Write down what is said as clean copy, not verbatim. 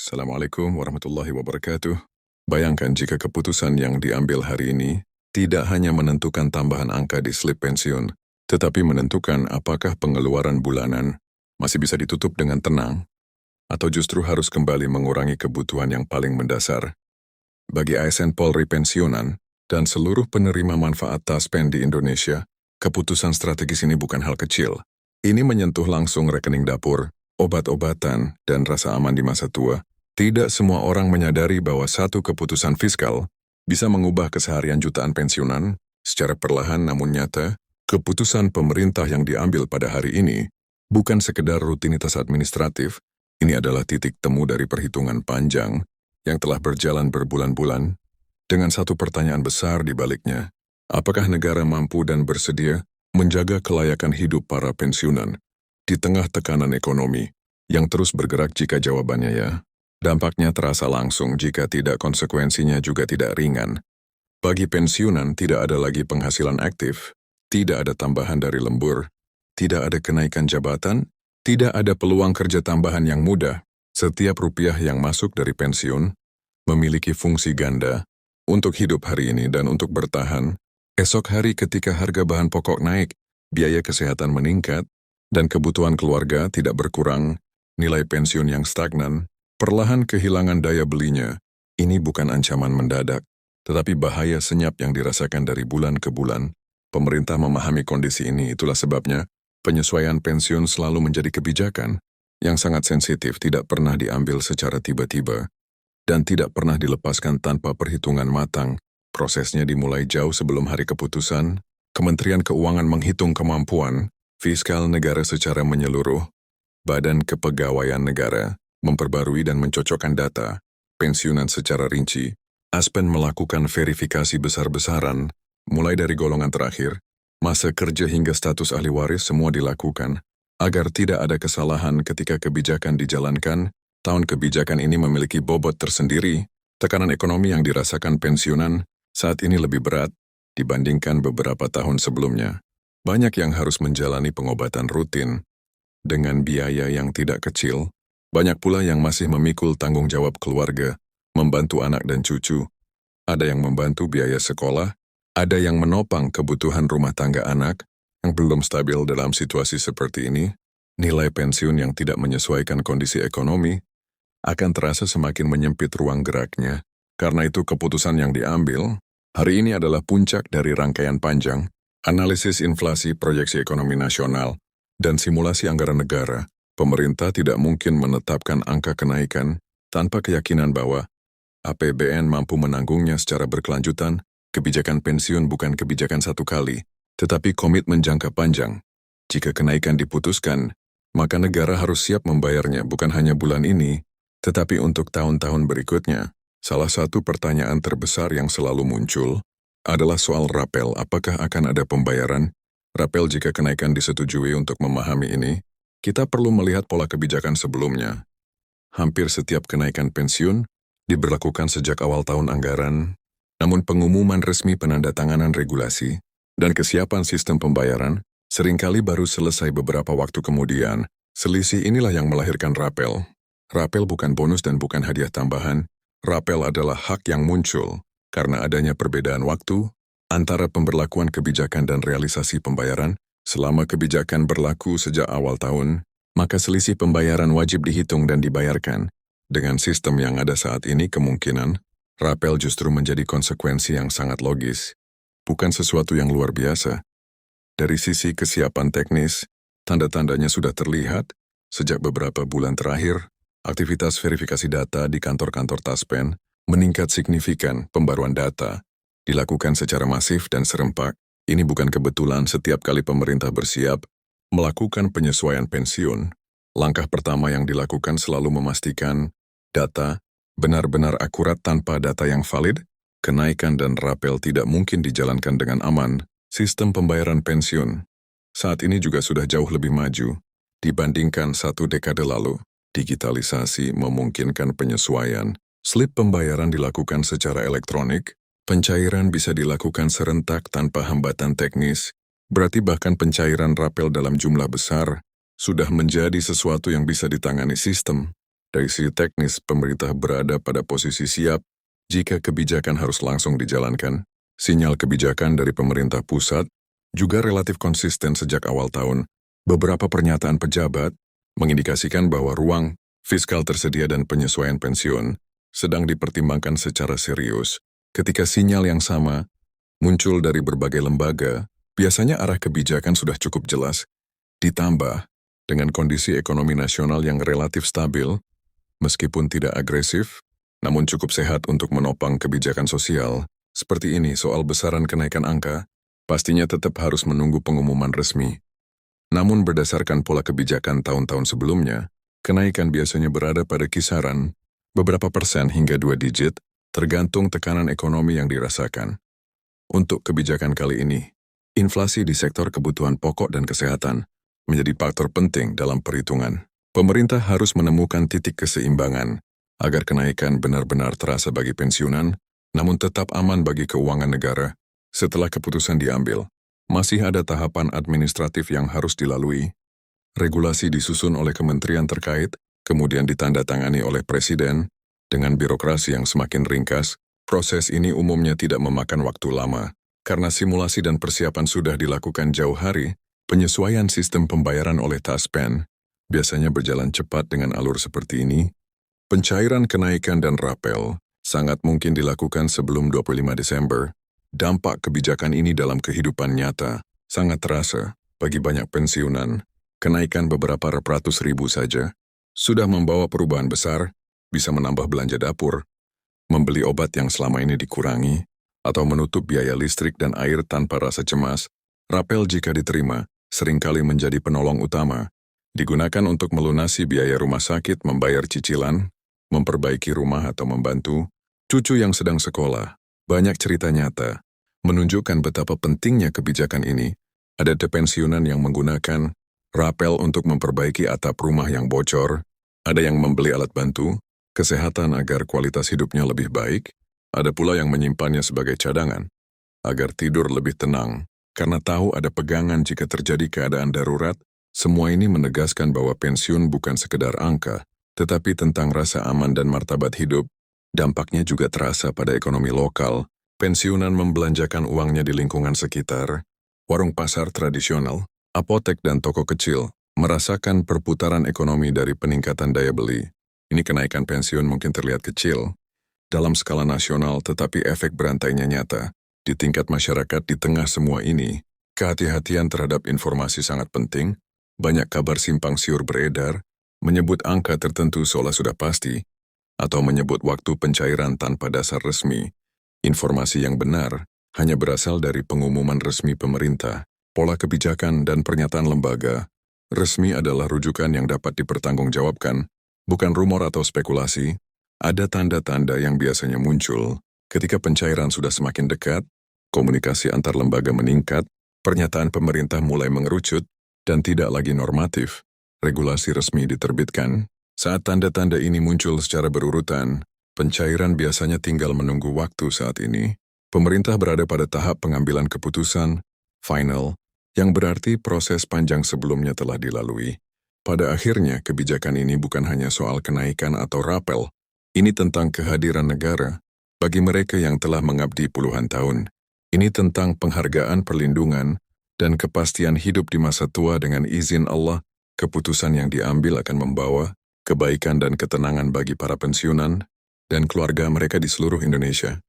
Assalamualaikum warahmatullahi wabarakatuh. Bayangkan jika keputusan yang diambil hari ini tidak hanya menentukan tambahan angka di slip pensiun, tetapi menentukan apakah pengeluaran bulanan masih bisa ditutup dengan tenang, atau justru harus kembali mengurangi kebutuhan yang paling mendasar. Bagi ASN Polri pensiunan dan seluruh penerima manfaat taspen di Indonesia, keputusan strategis ini bukan hal kecil. Ini menyentuh langsung rekening dapur, obat-obatan, dan rasa aman di masa tua. Tidak semua orang menyadari bahwa satu keputusan fiskal bisa mengubah keseharian jutaan pensiunan secara perlahan namun nyata. Keputusan pemerintah yang diambil pada hari ini bukan sekedar rutinitas administratif, ini adalah titik temu dari perhitungan panjang yang telah berjalan berbulan-bulan dengan satu pertanyaan besar di baliknya. Apakah negara mampu dan bersedia menjaga kelayakan hidup para pensiunan di tengah tekanan ekonomi yang terus bergerak? Jika jawabannya ya, dampaknya terasa langsung, jika tidak konsekuensinya juga tidak ringan. Bagi pensiunan tidak ada lagi penghasilan aktif, tidak ada tambahan dari lembur, tidak ada kenaikan jabatan, tidak ada peluang kerja tambahan yang mudah. Setiap rupiah yang masuk dari pensiun memiliki fungsi ganda untuk hidup hari ini dan untuk bertahan esok hari ketika harga bahan pokok naik, biaya kesehatan meningkat, dan kebutuhan keluarga tidak berkurang, nilai pensiun yang stagnan perlahan kehilangan daya belinya. Ini bukan ancaman mendadak, tetapi bahaya senyap yang dirasakan dari bulan ke bulan. Pemerintah memahami kondisi ini, itulah sebabnya penyesuaian pensiun selalu menjadi kebijakan yang sangat sensitif, tidak pernah diambil secara tiba-tiba, dan tidak pernah dilepaskan tanpa perhitungan matang. Prosesnya dimulai jauh sebelum hari keputusan. Kementerian Keuangan menghitung kemampuan fiskal negara secara menyeluruh. Badan Kepegawaian Negara memperbarui dan mencocokkan data pensiunan secara rinci. Aspen melakukan verifikasi besar-besaran, mulai dari golongan terakhir, masa kerja hingga status ahli waris, semua dilakukan agar tidak ada kesalahan ketika kebijakan dijalankan. Tahun kebijakan ini memiliki bobot tersendiri. Tekanan ekonomi yang dirasakan pensiunan saat ini lebih berat dibandingkan beberapa tahun sebelumnya. Banyak yang harus menjalani pengobatan rutin dengan biaya yang tidak kecil. Banyak pula yang masih memikul tanggung jawab keluarga, membantu anak dan cucu. Ada yang membantu biaya sekolah, ada yang menopang kebutuhan rumah tangga anak yang belum stabil. Dalam situasi seperti ini, nilai pensiun yang tidak menyesuaikan kondisi ekonomi akan terasa semakin menyempit ruang geraknya. Karena itu keputusan yang diambil hari ini adalah puncak dari rangkaian panjang analisis inflasi, proyeksi ekonomi nasional, dan simulasi anggaran negara. Pemerintah tidak mungkin menetapkan angka kenaikan tanpa keyakinan bahwa APBN mampu menanggungnya secara berkelanjutan. Kebijakan pensiun bukan kebijakan satu kali, tetapi komitmen jangka panjang. Jika kenaikan diputuskan, maka negara harus siap membayarnya bukan hanya bulan ini, tetapi untuk tahun-tahun berikutnya. Salah satu pertanyaan terbesar yang selalu muncul adalah soal rapel. Apakah akan ada pembayaran rapel jika kenaikan disetujui? Untuk memahami ini, kita perlu melihat pola kebijakan sebelumnya. Hampir setiap kenaikan pensiun diberlakukan sejak awal tahun anggaran, namun pengumuman resmi, penandatanganan regulasi, dan kesiapan sistem pembayaran seringkali baru selesai beberapa waktu kemudian. Selisih inilah yang melahirkan rapel. Rapel bukan bonus dan bukan hadiah tambahan. Rapel adalah hak yang muncul karena adanya perbedaan waktu antara pemberlakuan kebijakan dan realisasi pembayaran. Selama kebijakan berlaku sejak awal tahun, maka selisih pembayaran wajib dihitung dan dibayarkan. Dengan sistem yang ada saat ini, kemungkinan rapel justru menjadi konsekuensi yang sangat logis, bukan sesuatu yang luar biasa. Dari sisi kesiapan teknis, tanda-tandanya sudah terlihat. Sejak beberapa bulan terakhir, aktivitas verifikasi data di kantor-kantor taspen meningkat signifikan. Pembaruan data dilakukan secara masif dan serempak. Ini bukan kebetulan. Setiap kali pemerintah bersiap melakukan penyesuaian pensiun, langkah pertama yang dilakukan selalu memastikan data benar-benar akurat. Tanpa data yang valid, kenaikan dan rapel tidak mungkin dijalankan dengan aman. Sistem pembayaran pensiun saat ini juga sudah jauh lebih maju dibandingkan satu dekade lalu. Digitalisasi memungkinkan penyesuaian. Slip pembayaran dilakukan secara elektronik. Pencairan bisa dilakukan serentak tanpa hambatan teknis. Berarti bahkan pencairan rapel dalam jumlah besar sudah menjadi sesuatu yang bisa ditangani sistem. Dari sisi teknis, pemerintah berada pada posisi siap jika kebijakan harus langsung dijalankan. Sinyal kebijakan dari pemerintah pusat juga relatif konsisten sejak awal tahun. Beberapa pernyataan pejabat mengindikasikan bahwa ruang fiskal tersedia dan penyesuaian pensiun sedang dipertimbangkan secara serius. Ketika sinyal yang sama muncul dari berbagai lembaga, biasanya arah kebijakan sudah cukup jelas. Ditambah dengan kondisi ekonomi nasional yang relatif stabil, meskipun tidak agresif, namun cukup sehat untuk menopang kebijakan sosial. Seperti ini soal besaran kenaikan angka, pastinya tetap harus menunggu pengumuman resmi. Namun berdasarkan pola kebijakan tahun-tahun sebelumnya, kenaikan biasanya berada pada kisaran beberapa persen hingga 2 digit, tergantung tekanan ekonomi yang dirasakan. Untuk kebijakan kali ini, inflasi di sektor kebutuhan pokok dan kesehatan menjadi faktor penting dalam perhitungan. Pemerintah harus menemukan titik keseimbangan agar kenaikan benar-benar terasa bagi pensiunan, namun tetap aman bagi keuangan negara. Setelah keputusan diambil, masih ada tahapan administratif yang harus dilalui. Regulasi disusun oleh kementerian terkait, kemudian ditandatangani oleh Presiden. Dengan birokrasi yang semakin ringkas, proses ini umumnya tidak memakan waktu lama. Karena simulasi dan persiapan sudah dilakukan jauh hari, penyesuaian sistem pembayaran oleh Taspen biasanya berjalan cepat dengan alur seperti ini. Pencairan kenaikan dan rapel sangat mungkin dilakukan sebelum 25 Desember. Dampak kebijakan ini dalam kehidupan nyata sangat terasa bagi banyak pensiunan. Kenaikan beberapa ratus ribu saja sudah membawa perubahan besar, bisa menambah belanja dapur, membeli obat yang selama ini dikurangi, atau menutup biaya listrik dan air tanpa rasa cemas. Rapel jika diterima, seringkali menjadi penolong utama. Digunakan untuk melunasi biaya rumah sakit, membayar cicilan, memperbaiki rumah atau membantu cucu yang sedang sekolah. Banyak cerita nyata menunjukkan betapa pentingnya kebijakan ini. Ada pensiunan yang menggunakan rapel untuk memperbaiki atap rumah yang bocor, ada yang membeli alat bantu kesehatan agar kualitas hidupnya lebih baik, ada pula yang menyimpannya sebagai cadangan, agar tidur lebih tenang, karena tahu ada pegangan jika terjadi keadaan darurat. Semua ini menegaskan bahwa pensiun bukan sekedar angka, tetapi tentang rasa aman dan martabat hidup. Dampaknya juga terasa pada ekonomi lokal. Pensiunan membelanjakan uangnya di lingkungan sekitar. Warung pasar tradisional, apotek dan toko kecil merasakan perputaran ekonomi dari peningkatan daya beli. Ini kenaikan pensiun mungkin terlihat kecil dalam skala nasional, tetapi efek berantainya nyata. Di tingkat masyarakat di tengah semua ini, kehati-hatian terhadap informasi sangat penting. Banyak kabar simpang siur beredar, menyebut angka tertentu seolah sudah pasti, atau menyebut waktu pencairan tanpa dasar resmi. Informasi yang benar hanya berasal dari pengumuman resmi pemerintah, pola kebijakan dan pernyataan lembaga. Resmi adalah rujukan yang dapat dipertanggungjawabkan, bukan rumor atau spekulasi. Ada tanda-tanda yang biasanya muncul ketika pencairan sudah semakin dekat, komunikasi antar lembaga meningkat, pernyataan pemerintah mulai mengerucut, dan tidak lagi normatif. Regulasi resmi diterbitkan. Saat tanda-tanda ini muncul secara berurutan, pencairan biasanya tinggal menunggu waktu. Saat ini, pemerintah berada pada tahap pengambilan keputusan, final, yang berarti proses panjang sebelumnya telah dilalui. Pada akhirnya, kebijakan ini bukan hanya soal kenaikan atau rapel. Ini tentang kehadiran negara bagi mereka yang telah mengabdi puluhan tahun. Ini tentang penghargaan, perlindungan, dan kepastian hidup di masa tua. Dengan izin Allah, keputusan yang diambil akan membawa kebaikan dan ketenangan bagi para pensiunan dan keluarga mereka di seluruh Indonesia.